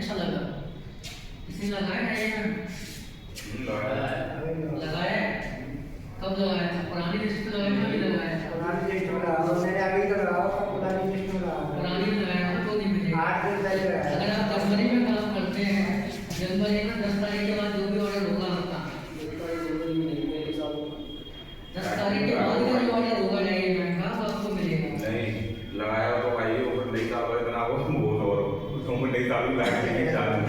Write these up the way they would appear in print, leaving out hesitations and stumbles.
अच्छा लगा। इसने लगाया है या लगाया है? कब लगाया था? पुरानी लिस्ट पे लगाया था, अभी लगाया था? पुरानी लिस्ट में लगाओ, मैंने अभी तो लगाओ, पुरानी लिस्ट में लगाओ। पुरानी में लगाया था 2 दिन पहले। 8 दिन पहले लगाया। अगर आप जनवरी में काम करते हैं, जनवरी में 10 तारीख के बाद जो भी ऑर्डर होगा आपका, 10 तारीख के बाद का जो ऑर्डर होगा डायरी का आपको मिलेगा। नहीं लगाया तो भाई वो नहीं था, इतना वो बहुत और तो मैं नहीं चालू लगा के नहीं चालू मैं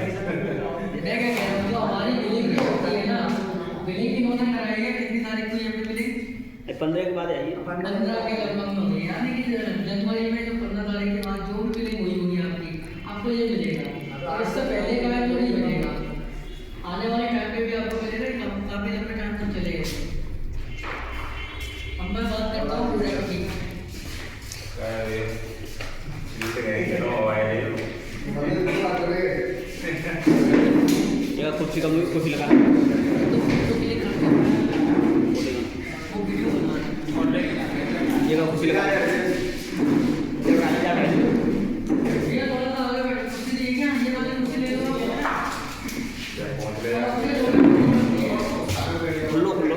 क्या कह रहा हूँ, जो हमारी बिलिंग भी होती है ना, बिलिंग इन्होंने कराई है कितनी तारीख को? ये बिलिंग 15 के बाद आइए। 15 के लगभग में होगी, यानी कि जनवरी में जो 15 तारीख के बाद जो भी बिलिंग हुई होगी आपकी, आपको ये मिलेगा। और इससे पहले का है तो नहीं मिलेगा। आने वाले टाइम पे भी आपको मिलेगा, काफी लंबे टाइम तक चलेगा। अब मैं बात करता हूँ प्रोडक्ट की। ये कुर्सी का कुर्सी लगा तो फोटो क्लिक करके वो वीडियो बनाना, ये का कुर्सी लगा ये थोड़ा सा आगे बैठ कुर्सी देखिए, ये वाली कुर्सी ले लो। खुल्लो खुल्लो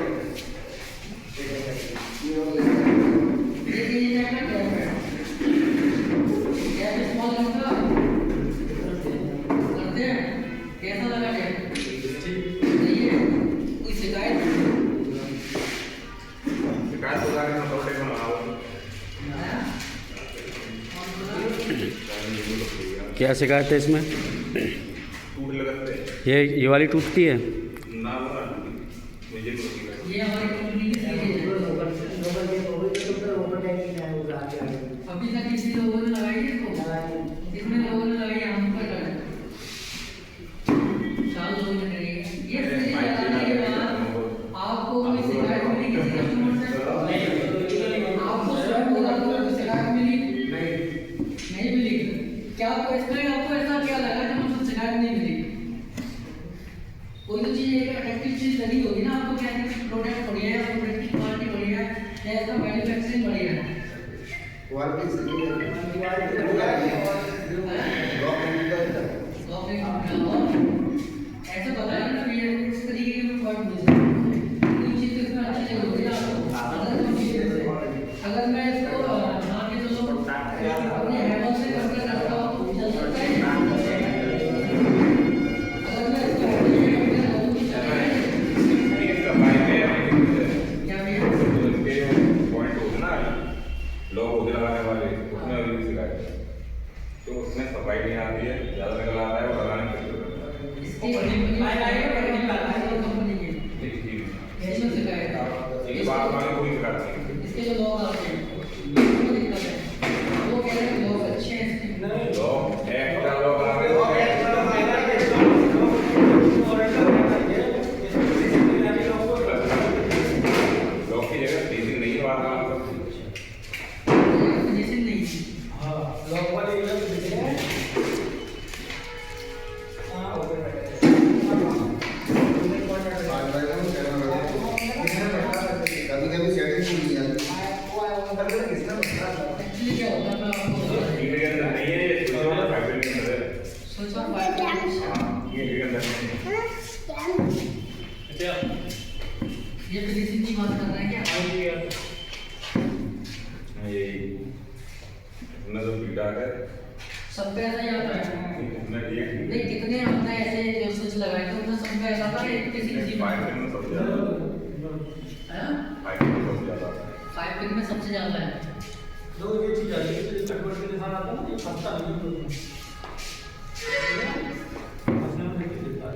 कैसा लगा टैग? सही है? कोई शिकायत? शिकायत हो जाएगी ना थोड़े में लगाओ। क्या शिकायत है इसमें? टूट लगते ये वाली टूटती है? ना मुझे ये हमारी कंपनी की सीरीज है। अभी तक किसी लोगों ने लगाई है इसको? कितने लोगों ने लगाई है? हम पर कर 4 लोगों ने लगाई है। ये सीरीज लगाने के बाद आपको कोई शिकायत मिली किसी कस्टमर से? आपको स्वयं को कोई शिकायत मिली? नहीं मिली। क्या आपको इसमें आपको ऐसा क्या लगा जब आपको शिकायत नहीं मिली? कोई तो चीज़ एक अट्रैक्टिव चीज़ लगी होगी ना आपको, क्या है कि प्रोडक्ट बढ़िया है, प्रोडक्ट की क्वालिटी बढ़िया है या इसका मैन्युफैक्चरिंग बढ़िया है? क्वालिटी सही है। ऐसा बताया ना ये इस तरीके के पॉइंट मिल सकते हैं। कोई चीज़ इसमें अच्छी चल रही है आपको, अगर मैं इसको मान के चलो अपने हैमर से कंपेयर करता हूँ तो चल सकता है। अगर मैं इसको हैमर से कंपेयर करूँ तो चलेगा? क्या भैया? पॉइंट होते ना लोग होते लगाने वाले, उसमें अभी भी शिकायत है। तो उसमें सफाई नहीं आती है, ज़्यादा निकल आता है और लगाने की कोशिश करता है। इसकी कंपनी की इसमें शिकायत है। एक बात वाले कोई शिकायत नहीं। इसके जो लोग आते हैं वो दिक्कत है, वो कह रहे हैं लोग अच्छे हैं इसके। लोग एक्स्ट्रा लोग आ रहे हैं, लोग की जगह टीचिंग नहीं है, बात का मतलब फिनिशिंग नहीं है। कभी-कभी सेटिंग नहीं आती। एक्चुअली क्या होता है मैं आपको बता रहा टीवी के अंदर नहीं है, ये स्विच ऑन फाइबर के अंदर है। हूँ। स्विच ऑन फाइबर हाँ, ये टीवी के अंदर नहीं है। ये फिनिशिंग की बात कर रहे हैं क्या? ये इसमें तो पीटा है, सब पे ऐसा ही आता है? इसमें ये नहीं, कितने हमने ऐसे जो स्विच लगाए थे उनमें सब पे ऐसा था कि किसी किसी में फाइबर में सबसे ज़्यादा है, फाइबर में सबसे ज़्यादा आता है। 5 पिन में सबसे ज़्यादा है। दो ये चीज आती है, तो कन्वर्ट के निशान आता है ना, ये फंसता नहीं है। फंसने में नहीं देता है।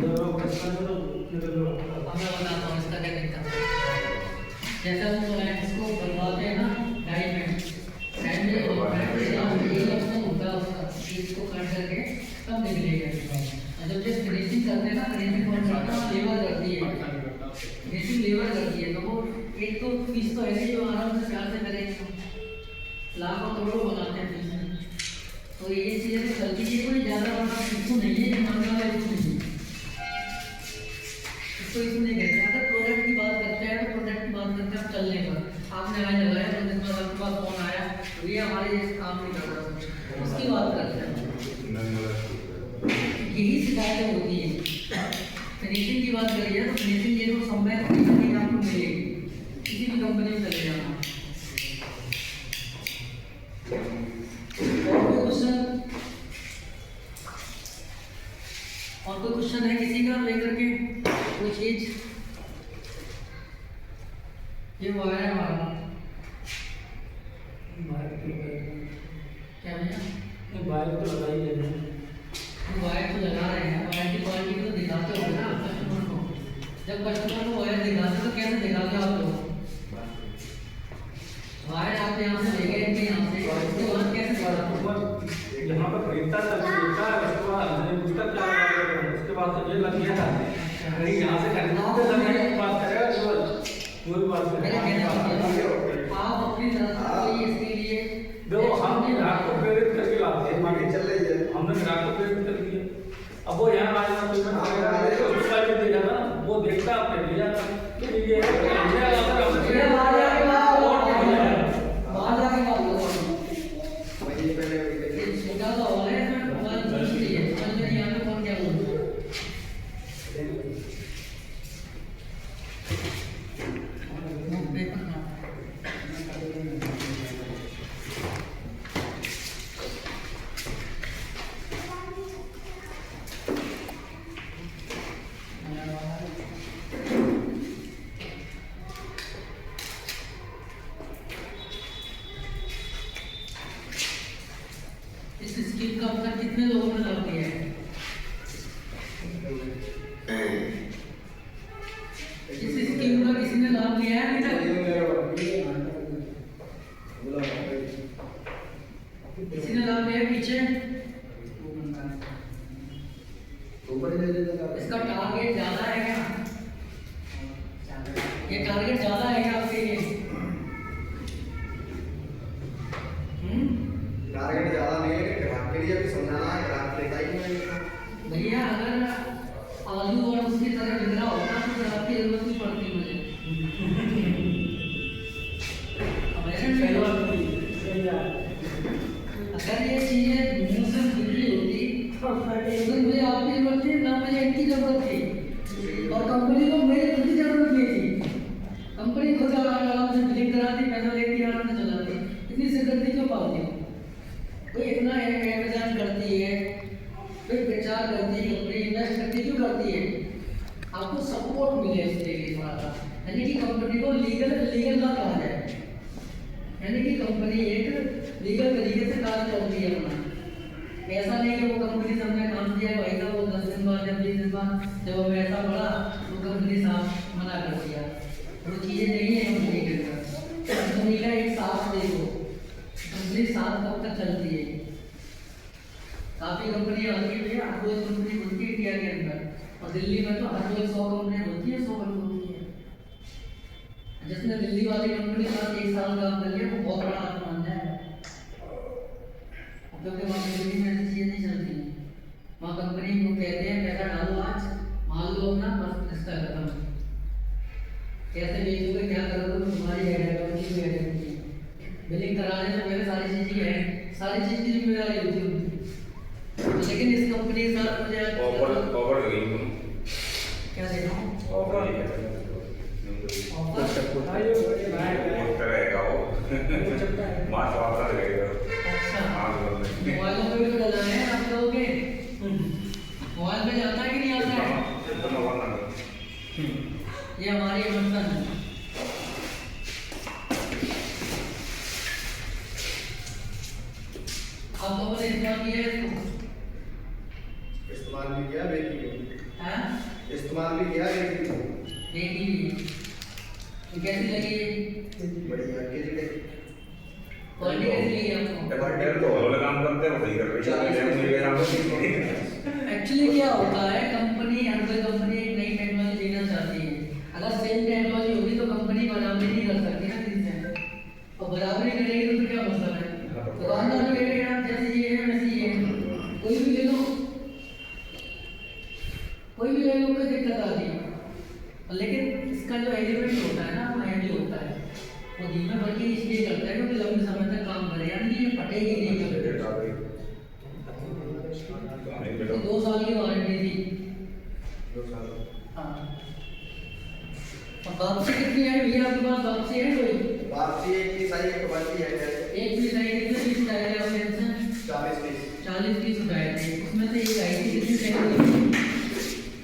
जब फंसता है तो अब मैं बताता हूँ इसका क्या दिक्कत है। जैसे हम इसको बनवाते हैं ना गाड़ी में ये ऑप्शन होता है उसका, इसको कट करके तब निकलेगा। और जब जस्ट फिनिशिंग करते हैं ना, फिनिशिंग कौन सा लेबर करती है, फिनिशिंग लेबर करती है, तो वो एक तो फीस तो ऐसे जो आराम से प्यार से करेंगे, लाखों करोड़ों बनाते हैं फीस। तो ये चीज़ें तो चलती है, कोई ज़्यादा बड़ा इशू नहीं है, मामला वाला इशू नहीं है, इसको इशू नहीं कहते। अगर प्रोडक्ट की बात करते हैं तो प्रोडक्ट की बात करते हैं चलने पर। आपने हमें लगाया तो दिन बाद आपके पास फोन आया तो ये हमारे इस काम नहीं कर रहा, उसकी बात करते हैं। यही शिकायतें होती है। फिनिशिंग की बात करिए तो फिनिशिंग ये तो समय नहीं आपको मिलेगी, किसी भी कंपनी में चले जाना। और कोई क्वेश्चन है किसी का लेकर के कोई चीज? ये वायर है हमारा, क्या भैया? बाइक तो लगा ही लेना है। वायर तो लगा रहे हैं, वायर की क्वालिटी तो दिखाते हो ना कस्टमर को। जब कस्टमर को वायर दिखाते तो कैसे दिखाते आप लोग? वायर आप यहाँ से ले गए थे, यहाँ से उसके बाद कैसे दिखाते? यहाँ पर खरीदता है उसके बाद हमने पूछता क्या है, उसके बाद तो ये लग गया था। अरे यहाँ से खरीदना तो लगने की बात करेगा वो भी बात मेरा कहना है आप अपनी तरफ से कोई इसके लिए देखो हम ग्राहक को प्रेरित करके लाते हैं, मार्केट चल रही है। हमने ग्राहक को प्रेरित कर दिया। अब वो यहाँ आएगा पेमेंट करेगा तो उसका भी दे जाना, वो देखता अपने ले जाना। तो ये इस स्कीम का अब तक कितने लोगों ने लाभ लिया है? इस स्कीम का किसी ने लाभ लिया है अभी तक? किसी ने लाभ लिया पीछे? इसका टारगेट ज्यादा है क्या? ये टारगेट ज्यादा है क्या आपके लिए? टारगेट ज्यादा नहीं है, ग्राहक के लिए भी समझाना है, ग्राहक लेता ही नहीं है। भैया अगर आलू और उसकी तरह बिक रहा होता तो ग्राहक की जरूरत नहीं पड़ती मुझे। अगर ये चीजें मुंह से बिक्री होती तो मुझे आपकी जरूरत थी ना, मुझे इनकी जरूरत थी, और कंपनी को मेरी खुद की जरूरत नहीं थी। कंपनी खुद आराम से बिलिंग कराती, पैसा लेती, आराम से चलाती, इतनी सिरदर्दी क्यों पालती हो? कोई इतना एडवर्टाइज करती है, कोई प्रचार करती है, कंपनी इन्वेस्ट करती क्यों करती है? आपको सपोर्ट मिले इसके लिए थोड़ा सा, यानी कि कंपनी को लीगल ना कहा जाए, यानी कि कंपनी एक लीगल तरीके से काम करती है अपना। ऐसा नहीं कि वो कंपनी से हमने काम किया भाई का, वो 10 दिन बाद या 20 दिन बाद जब हमें ऐसा पड़ा तो कंपनी साफ मना कर दिया। वो चीज़ें नहीं है कंपनी के अंदर। कंपनी का एक साफ देखो, कंपनी साथ कब तक चलती है? काफ़ी कंपनियाँ आती है, हर रोज कंपनी बनती है इंडिया के अंदर, और दिल्ली में तो हर रोज 100 कंपनियाँ बनती है, 100 बंद होती है। जिसने दिल्ली वाली कंपनी के साथ 1 साल काम कर लिया वो बहुत बड़ा आदमी मान जाएगा, क्योंकि वहाँ दिल्ली में ऐसी चीज़ें नहीं चलती हैं। वहाँ कंपनी को कहते हैं पैसा डालो आज, मान लो अपना, बस रिश्ता खत्म। कैसे बेचोगे, क्या करोगे, तुम्हारी है, उनकी भी है। बिलिंग कराने से पहले सारी चीज़ की है, सारी चीज़ की जिम्मेदारी होती है उनकी। लेकिन इस कंपनी के साथ मुझे ऑफर देंगे क्या देखा ऑफर रहेगा वो मास वापस रहेगा। अच्छा, मोबाइलों पे भी तो डला है आप लोगों के, मोबाइल पे जाता है कि नहीं आता है? ये हमारी इमोशन है। आप लोगों ने इस्तेमाल किया है इसको? इस्तेमाल भी किया, बेची भी। हाँ? इस्तेमाल भी किया, बेची भी। देखी भी। तो कैसी लगी ये? बढ़िया, केजी टेक। क्वालिटी कैसी लगी आपको? बट तो वाले काम करते हैं, वही कर रही है। एक्चुअली क्या होता है, कंपनी हर कोई कंपनी एक नई टेक्नोलॉजी लेना चाहती है। अगर सेम टेक्नोलॉजी होगी तो कंपनी बराबरी नहीं कर सकती ना किसी से, और बराबरी करेगी तो क्या मतलब है? दुकानदार भी कहेगा जैसे ये है वैसे ये है, कोई भी ले लो, कोई भी ले लो, कोई दिक्कत आती है। लेकिन इसका जो एलिमेंट होता है ना वो हैवी होता है, वो धीमे बल्कि इसलिए करता है क्योंकि लंबे समय तक काम करे, यानी ये फटेगी नहीं कभी। तो 2 साल की वारंटी थी। 2 साल। हाँ। और वापसी कितनी है भैया आपके पास? वापसी है कोई? वापसी एक पीस आई, एक बची है। एक पीस आई, कितने पीस उठाए थे आपने इनसे? 40 पीस। 40 पीस उठाए थे, उसमें से एक आई थी, कितनी सेल हुई?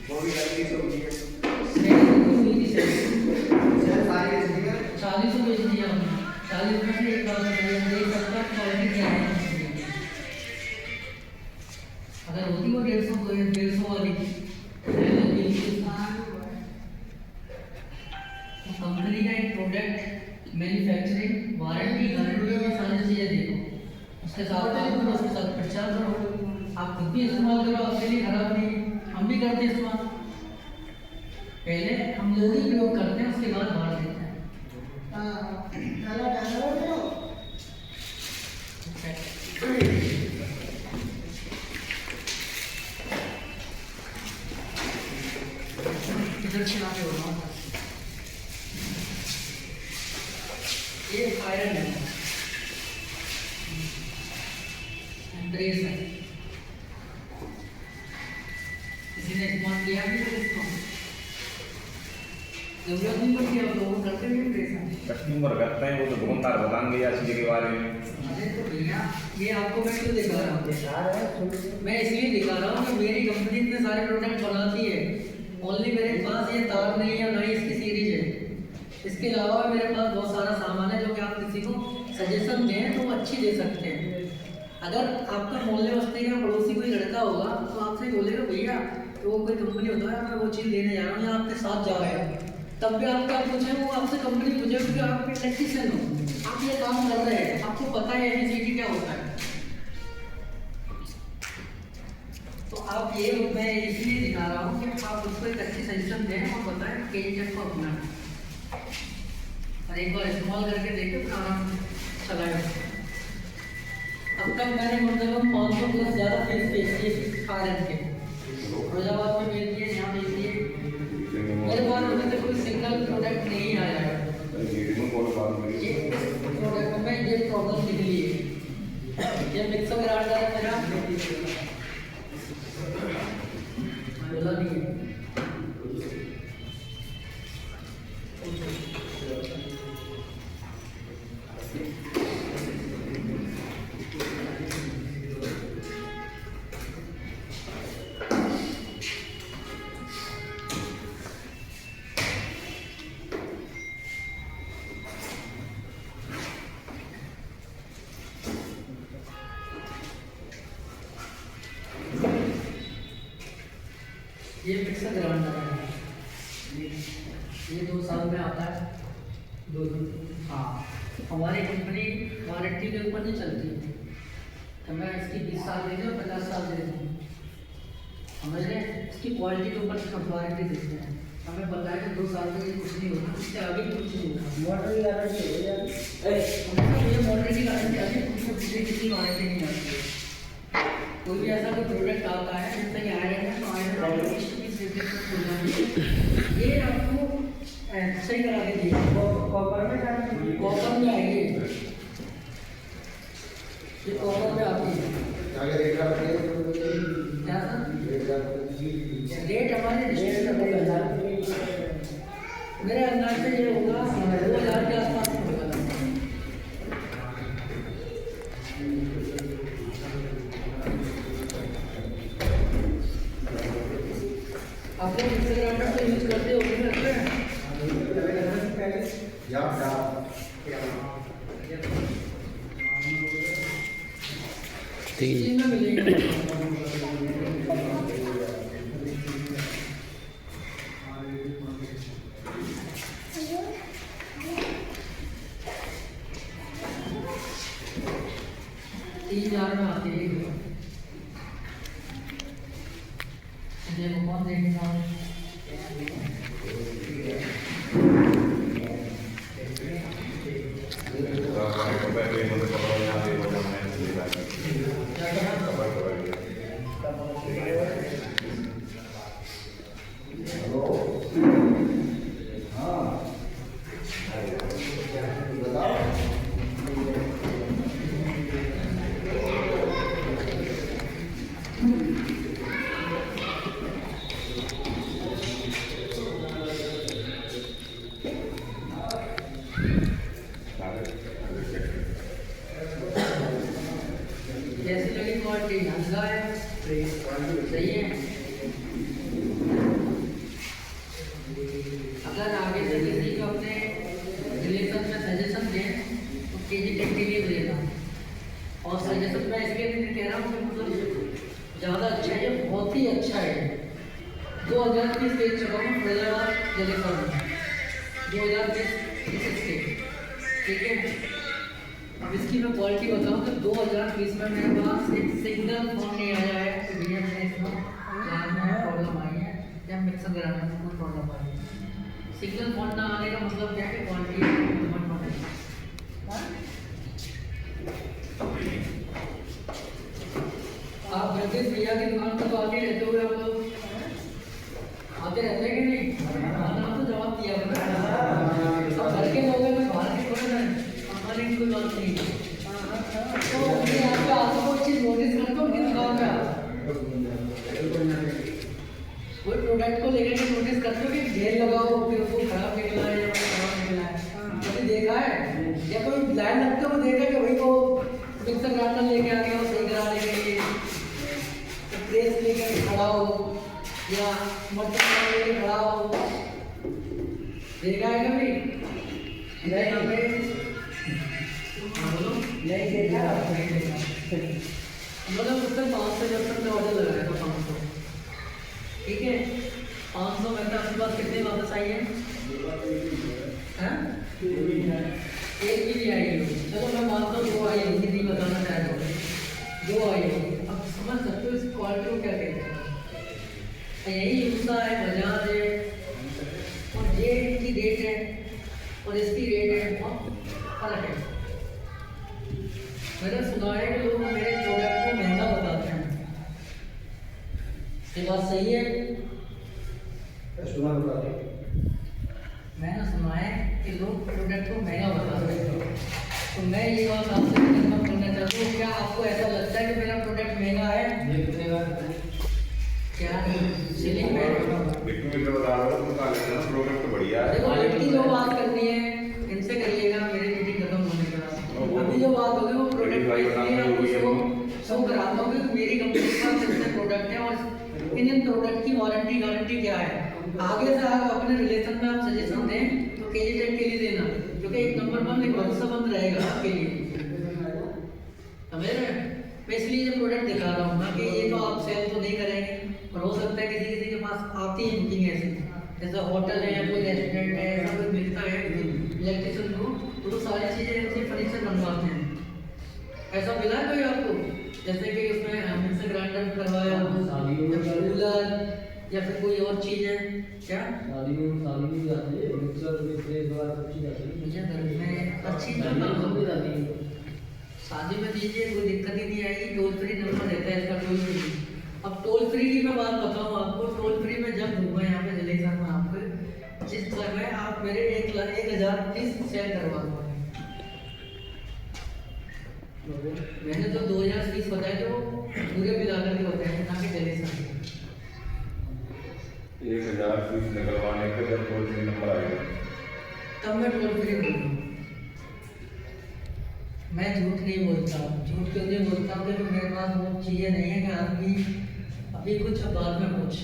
वो भी 30 हो गई है। सेल कितनी हुई थी? सेल सारी बेच दी है। 40 को बेच दिया हमने। 40 में से एक बात बताइए, देख सकता है क्वालिटी क्या है। अगर होती वो 150 वाली कंपनी का एक प्रोडक्ट, मैन्युफैक्चरिंग, वारंटी, गारंटी, ये सारी चीज़ें देखो, उसके साथ काम करो, उसके साथ प्रचार करो। आप खुद भी इस्तेमाल करो, आपके लिए खराब नहीं, हम भी करते हैं इस्तेमाल। पहले हम लोग ही प्रयोग करते हैं, उसके बाद बाहर देते हैं। इधर चलाते हो ना, ये आयरन है, ब्रेस है, किसी ने इस्तेमाल किया भी तो इसको जरूरत नहीं पड़ती, आप लोग करते भी ब्रेस है। कस्टमर करते हैं, वो तो दुकानदार बताएंगे या चीज़ के बारे में। अरे तो भैया ये आपको मैं क्यों दिखा रहा हूँ? मैं इसलिए दिखा रहा हूँ कि मेरी कंपनी इतने सारे प्रोडक्ट बनाती है, ओनली मेरे पास ये तार नहीं है, ना ही इसकी सीरीज है। इसके अलावा मेरे पास बहुत सारा सामान है जो कि आप किसी को सजेशन दें तो वो अच्छी दे सकते हैं। अगर आपका मोहल्ले बस्ती का पड़ोसी कोई लड़का होगा तो आपसे बोलेगा भैया तो वो कोई कंपनी होता है, मैं वो चीज़ लेने जा रहा हूँ या आपके साथ जा रहे हैं, तब भी आप क्या पूछें, वो आपसे कंपनी पूछे क्योंकि आप इलेक्ट्रिशियन हो, आप ये काम कर रहे हैं, आपको पता है एबीसीडी क्या होता है। तो आप ये मैं इसलिए दिखा रहा हूँ कि आप उसको एक अच्छी सजेशन दें और बताएं कि ये को अपना और एक बार इस्तेमाल करके देखें, फिर आराम से चलाएं। अब तक मैंने मतलब 500 प्लस ज़्यादा फीस बेची आयरन के, फिरोजाबाद में बेच दिए, यहाँ बेच दिए, मेरे पास अभी तक कोई सिंगल प्रोडक्ट नहीं आया है। ये प्रोडक्ट में ये प्रॉब्लम निकली है, ये मिक्सर ग्राइंडर है मेरा, बोला नहीं है। ये मिक्सर ग्राइंडर है, ये 2 साल में आता है, 2 हाँ। हमारी कंपनी वारंटी के ऊपर नहीं चलती है, तो मैं इसकी 20 साल दे दूँ, 50 साल दे दूँ, हमें इसकी क्वालिटी के ऊपर वारंटी देते हैं। हमें पता है कि 2 साल में ये कुछ नहीं होगा, उससे आगे कुछ नहीं होगा। मोटर की गारंटी हो जाए, ये मोटर की गारंटी आती है, उसमें दूसरी किसी वारंटी नहीं आती है। कोई भी ऐसा कोई प्रोडक्ट आता है जिससे कि आयरन है तो आयरन ये आपको सही करा के दिए, कॉपर में आएगी, ये कॉपर में आती है। क्या सर रेट हमारे मेरे अंदाज से ये होगा 2000 के आसपास होगा। आप लोग मिक्सर ग्राइंडर तो यूज करते हो तीन मिलेगा। में आती है कौन देखेगा रिलेशन में सजेशन दें तो KG टेक के लिए देगा। और सजेशन मैं इसलिए नहीं कह रहा हूँ कि मतलब ज़्यादा अच्छा है, ये बहुत ही अच्छा है। 2030 बेच चुका हूँ फैजाबाद जलेसर में, 2030 ठीक है। अब इसकी मैं क्वालिटी बताऊँ तो 2020 में मेरे पास एक सिंगल फोन नहीं आया है कि भैया मैंने इसमें प्रॉब्लम आई है या मिक्सर ग्राइंडर में कोई प्रॉब्लम आई है। सिंगल फोन ना आने का मतलब क्या है कि क्वालिटी इम्प्रूवमेंट होने का। आप जगदीश भैया की दुकान पर तो आते ही रहते हुए आप लोग आते रहते हैं कि नहीं? आप तो जवाब दिया अब घर के लोग हैं, मैं बाहर के थोड़े ना, हमारी कोई बात नहीं। तो मैं आपके आगे कोई चीज़ नोटिस करता हूँ कि दुकान पे कोई प्रोडक्ट को लेकर के नोटिस करते हो कि ढेर लगाओ फिर वो खराब निकला है या खराब निकला है, कभी देखा है? या कोई लाइन लगते हो देखा कि भाई वो मिक्सर ग्राइंडर लेके आ गया वो सही कराने के लिए, प्रेस लेकर खड़ा हो या मटन लेके खड़ा हो, देखा है कभी? नहीं देखा, मतलब उससे 500 जब तक मैं ऑर्डर लगाया था 500, ठीक है। 500 में आपके पास कितने वापस आई है? एक भी नहीं आई है। चलो मैं मानता हूँ 2 आई होगी, नहीं बताना चाहता हूँ 2 आई होगी। अब समझ सकते हो इस क्वालिटी को क्या कहते हैं। यही यूसा है, बजाज है, और ये इनकी रेट है और इसकी रेट है, बहुत फर्क है। मैंने सुना है कि लोग मेरे प्रोडक्ट को महंगा बताते हैं, ये बात सही है? मैंने सुना है कि लोग प्रोडक्ट को महंगा बताते हैं, तो मैं ये बात आपसे कंफर्म करना चाहता हूँ, क्या आपको ऐसा लगता है कि मेरा प्रोडक्ट महंगा है? क्या सीलिंग फैन बता रहा हूँ, प्रोडक्ट बढ़िया है। देखो रेट की जो बात करनी है इनसे करिएगा, मेरी मीटिंग खत्म होने के बाद। अभी जो बात होगी वो प्रोडक्ट प्राइस की है, उसको शो कराता हूँ कि मेरी कंपनी के पास कितने प्रोडक्ट हैं और इन प्रोडक्ट की वारंटी गारंटी क्या है। आगे से आप अपने रिलेशन में आप सजेशन दें तो KG टेक के लिए देना, क्योंकि एक नंबर 1 एक भरोसामंद रहेगा आपके लिए, समझ रहे हैं? मैं इसलिए ये प्रोडक्ट दिखा रहा हूँ ना कि ये तो आप सेल तो नहीं करेंगे, और हो सकता है किसी किसी के पास आती है बुकिंग ऐसी, जैसे होटल है या कोई रेस्टोरेंट है, ऐसा कोई मिलता है इलेक्ट्रिशियन को, तो सारी चीज़ें इनसे फर्नीचर बनवाते हैं। ऐसा मिला है कोई आपको? जैसे कि उसमें मिक्सर ग्राइंडर करवाया, कूलर या फिर कोई और चीज़ है क्या? शादी में जाती है, मिक्सर प्रेस वगैरह सब चीज़ आती है। मुझे घर में अच्छी तो जाती है, शादी में दीजिए कोई दिक्कत ही नहीं आएगी। टोल फ्री नंबर रहता है इसका, टोल फ्री। अब टोल फ्री की मैं बात बताऊँ आपको, टोल फ्री में जब घूमा यहाँ पे जलेसर में आपको जिस समय आप मेरे 1,00,000 पीस सेल करवा दो, मैंने तो 2,000 पीस बताए थे, वो पूरे मिलाकर के बताए ना कि जलेसर 1000 पीस निकलवाने के जब टोल फ्री नंबर आएगा तब मैं टोल फ्री बोलूँ। मैं झूठ नहीं बोलता, झूठ क्यों नहीं बोलता हूँ? क्योंकि मेरे पास वो चीज़ें नहीं है कि आदमी अभी कुछ बाद में कुछ,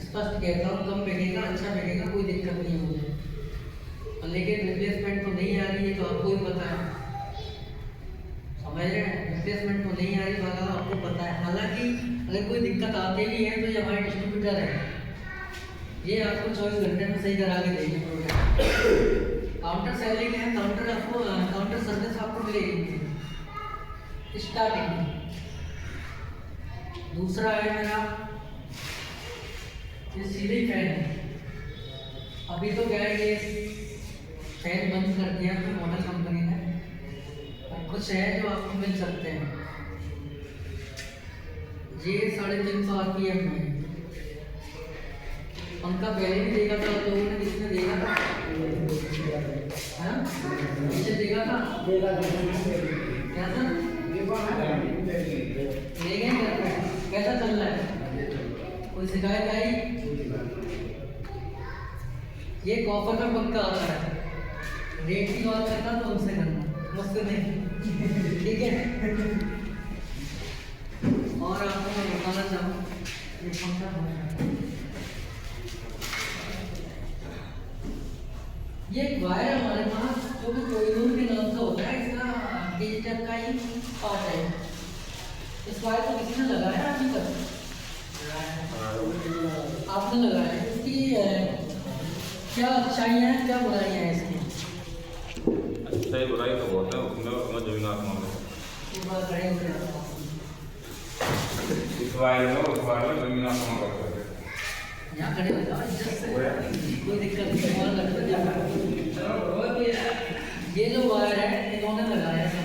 स्पष्ट कहता हूँ कम बिकेगा, अच्छा बिकेगा, कोई दिक्कत नहीं मुझे। लेकिन रिप्लेसमेंट तो नहीं आ रही है, तो आपको ही पता है, समझ रहे हैं? रिप्लेसमेंट तो नहीं आ रही, बात आपको पता है। हालांकि अगर कोई दिक्कत आती भी है तो ये हमारे डिस्ट्रीब्यूटर है, ये आपको 24 घंटे में सही करा के देंगे प्रोडक्ट। काउंटर सेलिंग है, काउंटर आपको काउंटर सर्विस आपको मिलेगी स्टार्टिंग। दूसरा है मेरा ये सीलिंग फैन है। अभी तो क्या है ये फैन बंद कर दिया तो मॉडल कंपनी ने, और कुछ है जो आपको मिल सकते हैं। ये 350 RPM में पंखा पहले भी देखा था आप लोगों ने, किसने देखा था? हाँ नीचे देखा था क्या था? देखें कैसा चल रहा है, कोई शिकायत आई? ये कॉपर का पंखा आता है, रेट की बात करना तो उनसे करना, मुझसे नहीं, ठीक है? और आपको मैं बताना चाहूँ ये पंखा ये एक वायर है हमारे पास जो कि कोहिनूर के नाम से होता है, इसका डिजिटल का ही पार्ट है। इस वायर को किसी ने लगाया अभी तक? आपने लगाया है। इसकी क्या अच्छाइयाँ हैं, क्या बुराइयाँ हैं इसकी? अच्छाई बुराई तो बहुत है, उसमें जमीन आसमान है। एक बार खड़े होकर आता हूँ। इस वायर में उस वायर में जमीन आसमान का फर्क है। यहाँ खड़े हो जाओ, इज्जत से, कोई दिक्कत नहीं, वहाँ लगता जाए। ये जो वायर है इन्होंने लगाया है।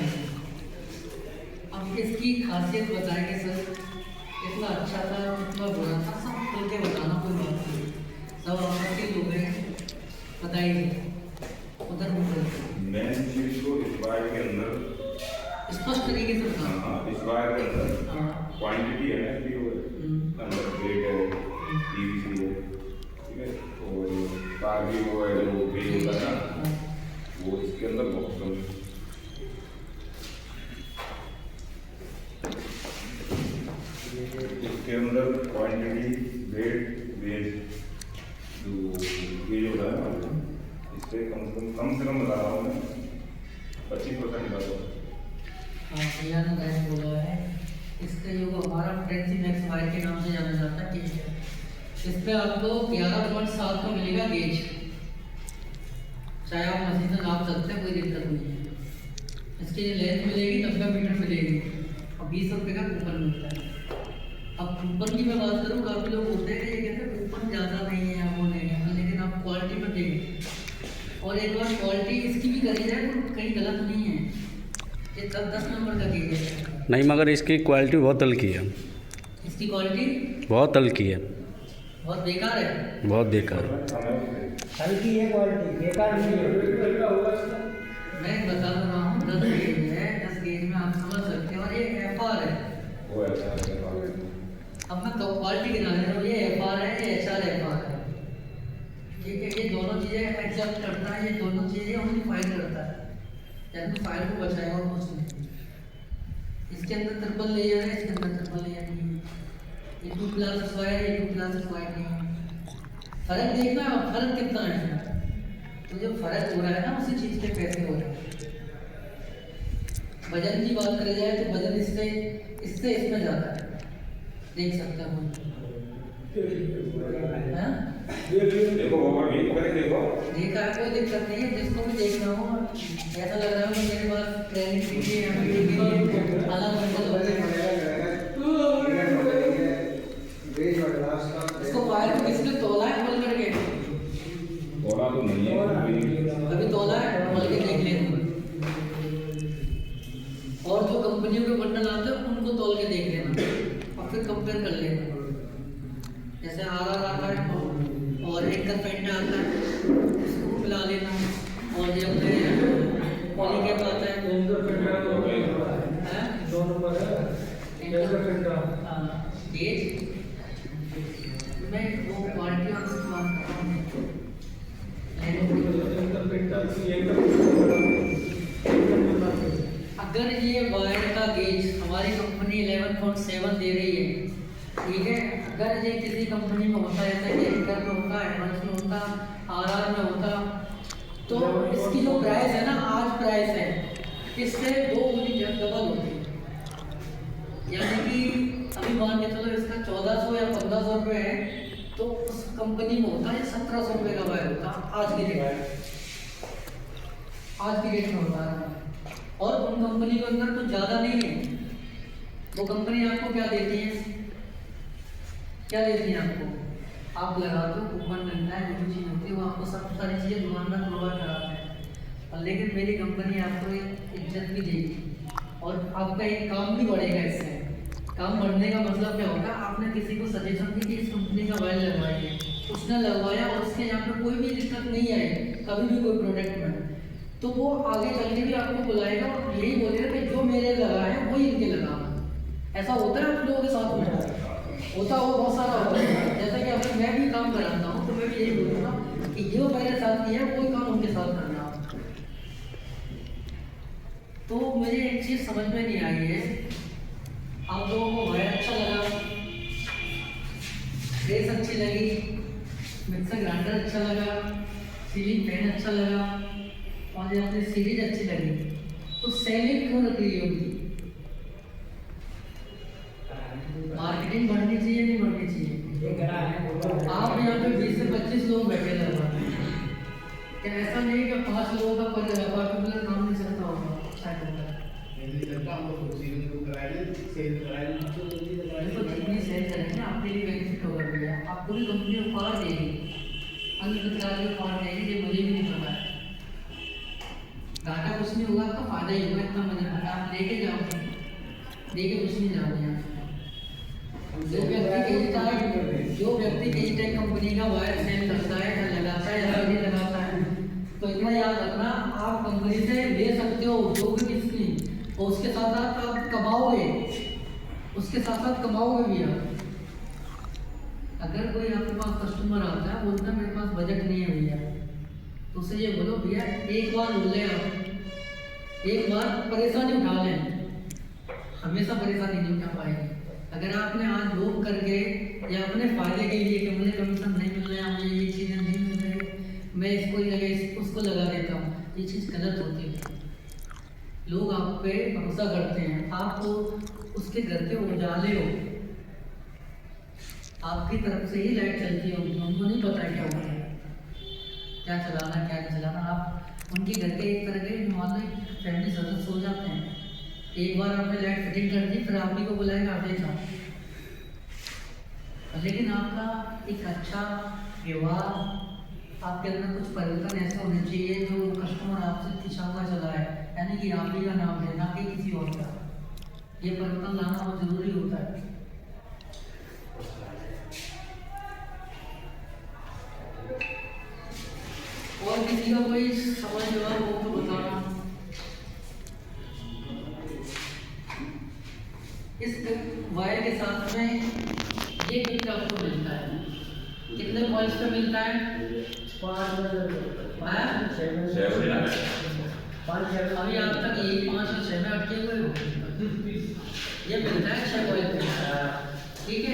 अब इसकी खासियत बताएंगे सर, कितना अच्छा था कितना बुरा था, सब खुल के बताना, कोई बात नहीं, सब आपके लोग हैं, बताइए उधर मेन चीज को इस वायर के अंदर स्पष्ट तरीके से बताना। हाँ, इस वायर के अंदर क्वांटिटी है कि वो अंदर प्लेट है, पीवीसी है, ठीक है, और तार भी वो है जो पेज होता है ना, वो इसके अंदर बहुत कम है। इसके अंदर क्वांटिटी वेट बेस जो पेज होता है ना, इससे कम से कम बता रहा हूँ मैं 25% बता। हाँ, भैया ने गाइस बोला है इसका जो हमारा फ्रेंसी मैक्स वायर के नाम से जाना जाता है, ठीक है। इस पे आपको 11.7 का मिलेगा गेज, चाहे आप मशीन से नाप सकते हैं, कोई दिक्कत नहीं है। इसकी लेंथ मिलेगी 90 मीटर मिलेगी और 20 रुपये का कूपन मिलता है। अब कूपन की मैं बात करूँ, काफ़ी लोग होते हैं कि ये कहते हैं कूपन ज़्यादा नहीं है, वो नहीं है, लेकिन आप क्वालिटी में देखें और एक बार क्वालिटी इसकी भी करी जाए तो कहीं गलत नहीं है। ये 10 नंबर का गेज है। नहीं, मगर इसकी क्वालिटी बहुत हल्की है। इसकी क्वालिटी बहुत हल्की है, बहुत बेकार है। बहुत बेकार। हल्की है क्वालिटी, बेकार नहीं है। मैं बता रहा हूँ 10 गेज है, 10 गेज में आप समझ सकते हैं। और ये FR है। वो ऐसा है। अब मैं क्वालिटी गिना रहा हूँ, ये FR है, ये HRFR है, ठीक है। ये दोनों चीज़ें एडजस्ट करता है, ये दोनों चीज़ें यूनिफाइड करता है, यानी फाइल को बचाएगा और कुछ नहीं। इसके अंदर ट्रिपल लेयर है, इसके अंदर ट्रिपल लेयर नहीं है। ये 2 क्लासेस वायर है, ये 2 क्लासेस वायर नहीं है। फर्क देखना है, फर्क कितना है, तो जो फर्क हो रहा है ना उसी चीज़ के पैसे हो रहे हैं। वजन की बात करी जाए तो वजन इससे इसमें जाता है, देख सकते हो। हाँ? देखो वो भी पकड़े देखो। देखा है, कोई दिक्कत नहीं है। जिसको भी देखना हो, ऐसा लग रहा है कि मेरे पास ट्रेनिंग के लिए अलग बंडल होते हैं। इसको वायर को किसने तोला है खोल करके? बोला तो नहीं है अभी तोला है, खोल के देख लेना। और जो कंपनियों के बंडल आते हैं उनको तोल के देख लेना और फिर कंपेयर कर लेना। जैसे RR आता है और एंकर पेंटा आता है, इसको मिला लेना। और ये अपने पॉलीकैप आता है, एंकर पेंटा हैं? 2 नंबर है, एंकर पेंटा। गेज मैं वो क्वालिटी और उसकी बात कर रहा हूँ। एंकर पेंटा अगर ये वायर का गेज हमारी कंपनी 11.7 दे रही है, ठीक है। अगर ये किसी कंपनी में होता है, जैसे कि एंकर में होता है, एडवांस में होता, RR में होता, तो इसकी जो प्राइस है ना, आज प्राइस है इससे 2 गुनी डबल होती है। यानी कि अभी मान के चलो इसका 1400 या 1500 रुपये है, तो उस कंपनी में होता है 1700 रुपये का वायर होता आज की डेट में, आज की डेट में होता है। और उन कंपनी के अंदर कुछ ज़्यादा नहीं है। वो कंपनी आपको क्या देती है, क्या देती है आपको? आप लगाते हो, कूपन मिलता है, जो चीज़ होती है वो आपको सब सारी चीज़ें दुकानदार प्रोवाइड कराते हैं। और लेकिन मेरी कंपनी आपको एक इज्जत भी देगी और आपका एक काम भी बढ़ेगा। इससे काम बढ़ने का मतलब क्या होगा, आपने किसी को सजेशन दी कि इस कंपनी का वायर लगवाइए, उसने लगवाया और उसके यहाँ पे कोई भी दिक्कत नहीं आई कभी भी कोई प्रोडक्ट में, तो वो आगे चल के भी आपको बुलाएगा और यही बोलेगा कि जो मेरे लगा है वही इनके लगाना। ऐसा होता है आप लोगों के साथ में, होता हो बहुत सारा होता है। जैसा कि अगर मैं भी काम कराता हूँ तो मैं भी यही बोलूँगा कि जो मेरे साथ किया है वही काम उनके साथ करना। तो मुझे एक चीज़ समझ में नहीं आई है, आप लोगों को वायर अच्छा लगा, प्रेस अच्छी लगी, मिक्सर ग्राइंडर अच्छा लगा, सीलिंग फैन अच्छा लगा और ये अपनी सीरीज अच्छी लगी, तो सेलिंग क्यों रख रही होगी? मार्केटिंग बढ़नी चाहिए नहीं बढ़नी चाहिए? आप यहाँ पे 20 से 25 लोग बैठे लगभग, क्या ऐसा नहीं कि 5 लोगों का पर्टिकुलर काम नहीं चलता होगा? देखो जितनी सेल करेंगे आपके लिए बेनिफिट होगा भैया, आपको भी कंपनी ऑफर देगी, अन्य प्रकार की ऑफर देगी, ये मुझे भी नहीं पता है। घाटा कुछ नहीं होगा तो फायदा ही होगा, इतना मुझे पता। आप लेके जाओगे, लेके कुछ नहीं जाओगे यहाँ। जो व्यक्ति Kgtech कंपनी का वायर सेल करता है या लगाता है या नहीं लगाता है, तो इतना याद रखना, आप कंपनी से ले सकते हो जो भी किसकी, और उसके साथ साथ आप कमाओगे, उसके साथ साथ कमाओगे भी आप। अगर कोई आपके पास कस्टमर आता है बोलता है मेरे पास बजट नहीं है भैया, तो उसे ये बोलो भैया एक बार बोल लें आप, एक बार परेशानी उठा लें, हमेशा परेशानी नहीं उठा पाएंगे। अगर आपने आज लोग करके या अपने फायदे के लिए कि मुझे कमीशन नहीं मिल रहा है, मुझे ये चीज़ें नहीं मिल रही, मैं इसको ही लगा उसको लगा देता हूँ, ये चीज़ गलत होती है। लोग आप पे भरोसा करते हैं, आप तो उसके घर के उजाले हो, आपकी तरफ से ही लाइट चलती होगी, उनको नहीं पता है क्या हो रहा है, क्या चलाना क्या नहीं चलाना। आप उनके घर के एक तरह के मान लो फैमिली सदस्य हो जाते हैं, एक बार आपने लाइट फिटिंग कर दी फिर आप ही को बुलाएगा आप जाओ। लेकिन आपका एक अच्छा व्यवहार, आपके अंदर कुछ परिवर्तन ऐसा होना चाहिए जो कस्टमर आपसे पीछा हुआ चला है, यानी कि आप ही का नाम है ना कि किसी और का। ये परिवर्तन लाना बहुत जरूरी होता है। और किसी का कोई सवाल जवाब हो तो बताना। इस वायर के साथ में ये गिफ्ट आपको मिलता है, कितने पॉइंट्स पे मिलता है? 5 अभी आप तक यही 5 और 6 में अटके हुए हो, ये मिलता है 6 पॉइंट पे, ठीक है।